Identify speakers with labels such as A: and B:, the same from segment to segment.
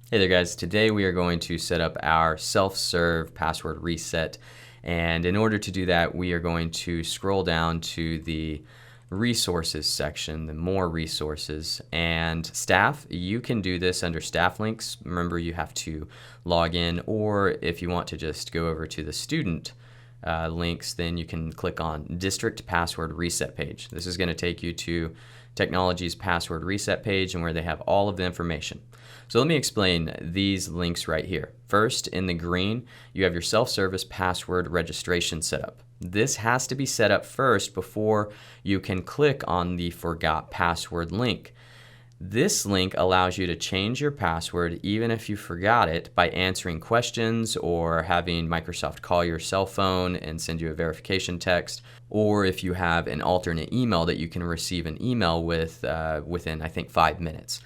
A: Hey there guys, today we are going to set up our self-serve password reset, and in order to do that we are going to scroll down to the resources section, the more resources, and staff. You can do this under staff links. Remember, you have to log in, or if you want to just go over to the student links, then you can click on district password reset page. This is going to take you to Technology's password reset page and where they have all of the information. So let me explain these links right here. First, in the green, you have your self-service password registration setup. This has to be set up first before you can click on the forgot password link. This link allows you to change your password even if you forgot it by answering questions or having Microsoft call your cell phone and send you a verification text, or if you have an alternate email that you can receive an email with within, I think, 5 minutes.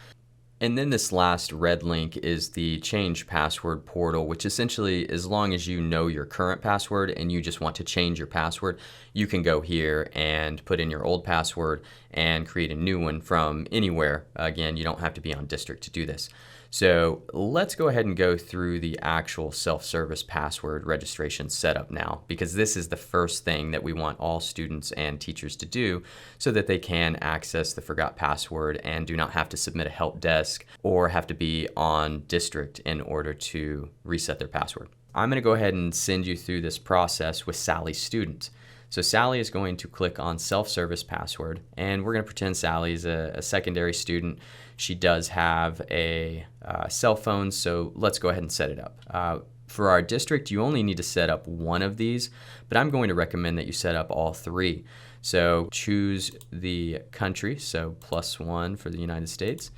A: And then this last red link is the change password portal, which essentially, as long as you know your current password and you just want to change your password, you can go here and put in your old password and create a new one from anywhere. Again, you don't have to be on district to do this. So let's go ahead and go through the actual self-service password registration setup now, because this is the first thing that we want all students and teachers to do so that they can access the forgot password and do not have to submit a help desk or have to be on district in order to reset their password. I'm going to go ahead and send you through this process with Sally's student. So Sally is going to click on self-service password, and we're going to pretend Sally is a secondary student. She does have a cell phone, so let's go ahead and set it up. For our district, you only need to set up one of these, but I'm going to recommend that you set up all three. So choose the country, so +1 for the United States.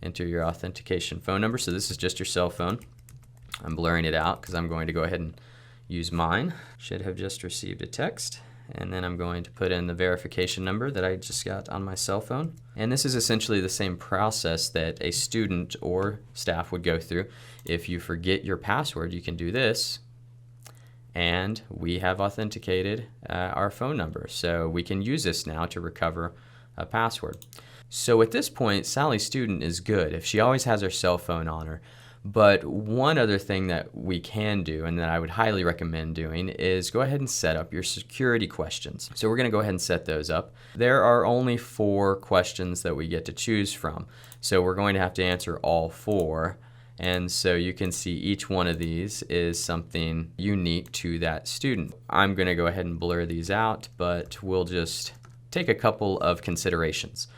A: Enter your authentication phone number. So this is just your cell phone. I'm blurring it out because I'm going to go ahead and use mine. Should have just received a text. And then I'm going to put in the verification number that I just got on my cell phone. And this is essentially the same process that a student or staff would go through. If you forget your password, you can do this, and we have authenticated our phone number. So we can use this now to recover a password. So at this point, Sally's student is good if she always has her cell phone on her. But one other thing that we can do, and that I would highly recommend doing, is go ahead and set up your security questions. So we're going to go ahead and set those up. There are only 4 questions that we get to choose from. So we're going to have to answer all 4. And so you can see each one of these is something unique to that student. I'm going to go ahead and blur these out, but we'll just take a couple of considerations.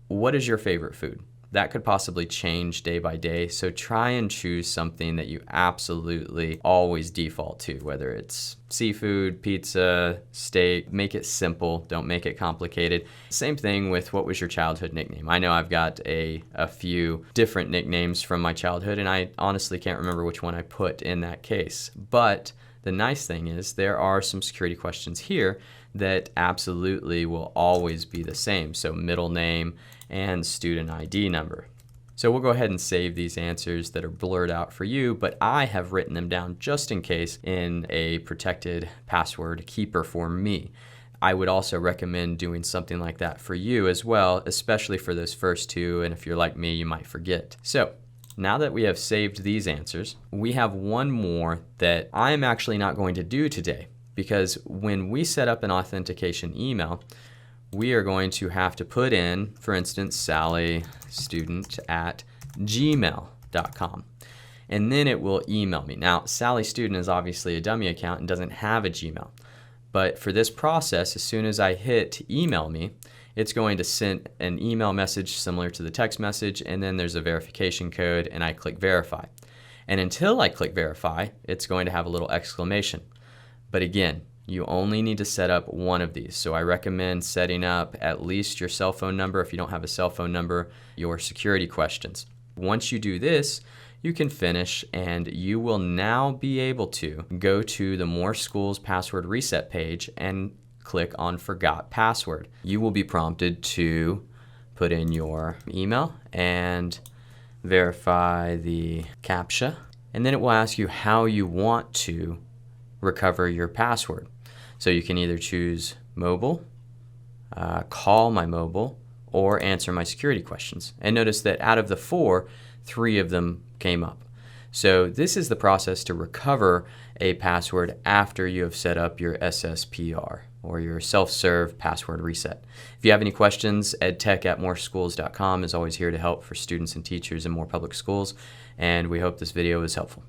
A: What is your favorite food? That could possibly change day by day, so try and choose something that you absolutely always default to, whether it's seafood, pizza, steak. Make it simple, don't make it complicated. Same thing with what was your childhood nickname. I know I've got a few different nicknames from my childhood, and I honestly can't remember which one I put in that case. But the nice thing is there are some security questions here that absolutely will always be the same. So middle name and student ID number. So we'll go ahead and save these answers that are blurred out for you, but I have written them down just in case in a protected password keeper for me. I would also recommend doing something like that for you as well, especially for those first 2, and if you're like me, you might forget. So now that we have saved these answers, we have one more that I'm actually not going to do today, because when we set up an authentication email, we are going to have to put in, for instance, sallystudent@gmail.com. And then it will email me. Now, Sally Student is obviously a dummy account and doesn't have a Gmail. But for this process, as soon as I hit email me, it's going to send an email message similar to the text message, and then there's a verification code, and I click verify. And until I click verify, it's going to have a little exclamation. But again, you only need to set up one of these. So I recommend setting up at least your cell phone number, if you don't have a cell phone number, your security questions. Once you do this, you can finish, and you will now be able to go to the More Schools Password Reset page and click on Forgot Password. You will be prompted to put in your email and verify the CAPTCHA, and then it will ask you how you want to recover your password. So you can either choose mobile, call my mobile, or answer my security questions. And notice that out of the 4, 3 of them came up. So this is the process to recover a password after you have set up your SSPR, or your self-serve password reset. If you have any questions, edtech@moreschools.com is always here to help for students and teachers in more public schools, and we hope this video is helpful.